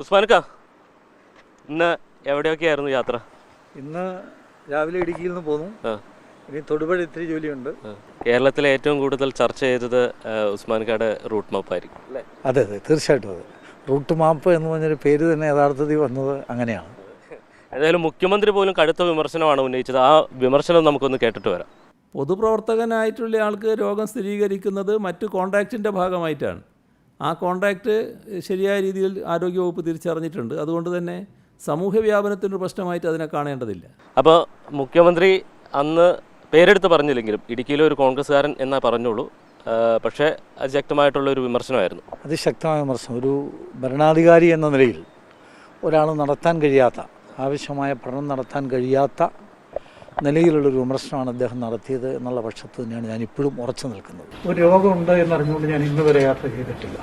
ഉസ്മാൻക്ക, ഇന്ന് എവിടെയൊക്കെയായിരുന്നു യാത്ര? ഇന്ന് രാവിലെ ഇടുക്കിയിൽ നിന്ന് പോന്നു. ഇനി തൊടുപുഴ ഇത്തിരി ജോലിയുണ്ട്. കേരളത്തിലെ ഏറ്റവും കൂടുതൽ ചർച്ച ചെയ്തത് ഉസ്മാൻക്കയുടെ റൂട്ട് മാപ്പായിരിക്കും അല്ലേ? അതെ അതെ, തീർച്ചയായിട്ടും അതെ. റൂട്ട് മാപ്പ് എന്ന് പറഞ്ഞൊരു പേര് തന്നെ യഥാർത്ഥത്തിൽ വന്നത് അങ്ങനെയാണ്. ഏതായാലും മുഖ്യമന്ത്രി പോലും കടുത്ത വിമർശനമാണ് ഉന്നയിച്ചത്. ആ വിമർശനം നമുക്കൊന്ന് കേട്ടിട്ട് വരാം. പൊതുപ്രവർത്തകനായിട്ടുള്ള ആൾക്ക് രോഗം സ്ഥിരീകരിക്കുന്നത് മറ്റു കോൺട്രാക്റ്റിൻ്റെ ഭാഗമായിട്ടാണ്. ആ കോൺട്രാക്റ്റ് ശരിയായ രീതിയിൽ ആരോഗ്യവകുപ്പ് തിരിച്ചറിഞ്ഞിട്ടുണ്ട്. അതുകൊണ്ട് തന്നെ സമൂഹ വ്യാപനത്തിനൊരു പ്രശ്നമായിട്ട് അതിനെ കാണേണ്ടതില്ല. അപ്പോൾ മുഖ്യമന്ത്രി അന്ന് പേരെടുത്ത് പറഞ്ഞില്ലെങ്കിലും ഇടുക്കിയിലെ ഒരു കോൺഗ്രസ്സുകാരൻ എന്നാ പറഞ്ഞോളൂ, പക്ഷേ അത് ശക്തമായിട്ടുള്ളൊരു വിമർശനമായിരുന്നു. അതിശക്തമായ വിമർശനം. ഒരു ഭരണാധികാരി എന്ന നിലയിൽ ഒരാൾ നടത്താൻ കഴിയാത്ത, ആവശ്യമായ പഠനം നടത്താൻ കഴിയാത്ത നിലയിലുള്ളൊരു വിമർശനമാണ് അദ്ദേഹം നടത്തിയത് എന്നുള്ള പക്ഷത്ത് തന്നെയാണ് ഞാൻ ഇപ്പോഴും ഉറച്ചു നിൽക്കുന്നത്. ഒരു രോഗമുണ്ട് എന്നറിഞ്ഞുകൊണ്ട് ഞാൻ ഇന്ന് വരെ യാത്ര ചെയ്തിട്ടില്ല.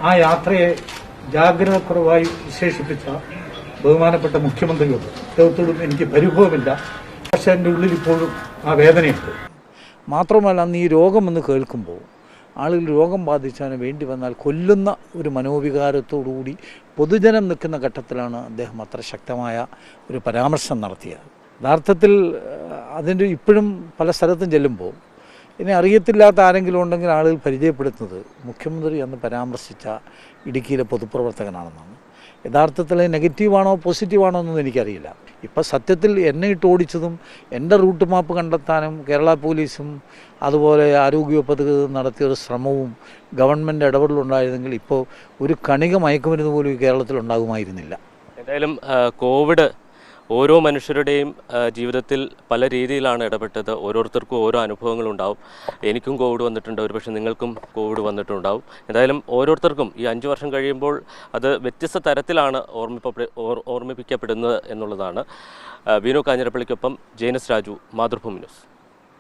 ആ യാത്രയെ ജാഗ്രതക്കുറവായി വിശേഷിപ്പിച്ച ബഹുമാനപ്പെട്ട മുഖ്യമന്ത്രിയോട് അദ്ദേഹത്തോടും എനിക്ക് പരിഭവമില്ല. പക്ഷേ എൻ്റെ ഉള്ളിൽ ഇപ്പോഴും ആ വേദനയുണ്ട്. മാത്രമല്ല, അന്ന് ഈ രോഗമെന്ന് കേൾക്കുമ്പോൾ ആളുകൾ രോഗം ബാധിച്ചതിന് വേണ്ടി വന്നാൽ കൊല്ലുന്ന ഒരു മനോവികാരത്തോടുകൂടി പൊതുജനം നിൽക്കുന്ന ഘട്ടത്തിലാണ് അദ്ദേഹം അത്ര ശക്തമായ ഒരു പരാമർശം നടത്തിയത്. യഥാർത്ഥത്തിൽ അതിൻ്റെ ഇപ്പോഴും പല സ്ഥലത്തും ചെല്ലുമ്പോൾ ഇനി അറിയത്തില്ലാത്ത ആരെങ്കിലും ഉണ്ടെങ്കിൽ ആളുകൾ പരിചയപ്പെടുത്തുന്നത് മുഖ്യമന്ത്രി അന്ന് പരാമർശിച്ച ഇടുക്കിയിലെ പൊതുപ്രവർത്തകനാണെന്നാണ്. യഥാർത്ഥത്തിൽ നെഗറ്റീവാണോ പോസിറ്റീവാണോ എന്നൊന്നും എനിക്കറിയില്ല. ഇപ്പം സത്യത്തിൽ എന്നെ ഇട്ട് ഓടിച്ചതും എൻ്റെ റൂട്ട് മാപ്പ് കണ്ടെത്താനും കേരള പോലീസും അതുപോലെ ആരോഗ്യവകുപ്പ് നടത്തിയൊരു ശ്രമവും ഗവൺമെൻറ് ഇടപെടലുണ്ടായിരുന്നെങ്കിൽ ഇപ്പോൾ ഒരു കണിക മയക്കുമരുന്ന് പോലും ഈ കേരളത്തിൽ ഉണ്ടാകുമായിരുന്നില്ല. എന്തായാലും കോവിഡ് ഓരോ മനുഷ്യരുടെയും ജീവിതത്തിൽ പല രീതിയിലാണ് ഇടപെട്ടത്. ഓരോരുത്തർക്കും ഓരോ അനുഭവങ്ങളുണ്ടാവും. എനിക്കും കോവിഡ് വന്നിട്ടുണ്ട്, ഒരുപക്ഷെ നിങ്ങൾക്കും കോവിഡ് വന്നിട്ടുണ്ടാവും. എന്തായാലും ഓരോരുത്തർക്കും ഈ 5 വർഷം കഴിയുമ്പോൾ അത് വ്യത്യസ്ത തരത്തിലാണ് ഓർമ്മിപ്പിക്കപ്പെടുന്നത് എന്നുള്ളതാണ്. വിനു കാഞ്ഞിരപ്പള്ളിക്കൊപ്പം ജെയിനസ് രാജു, മാതൃഭൂമി ന്യൂസ്.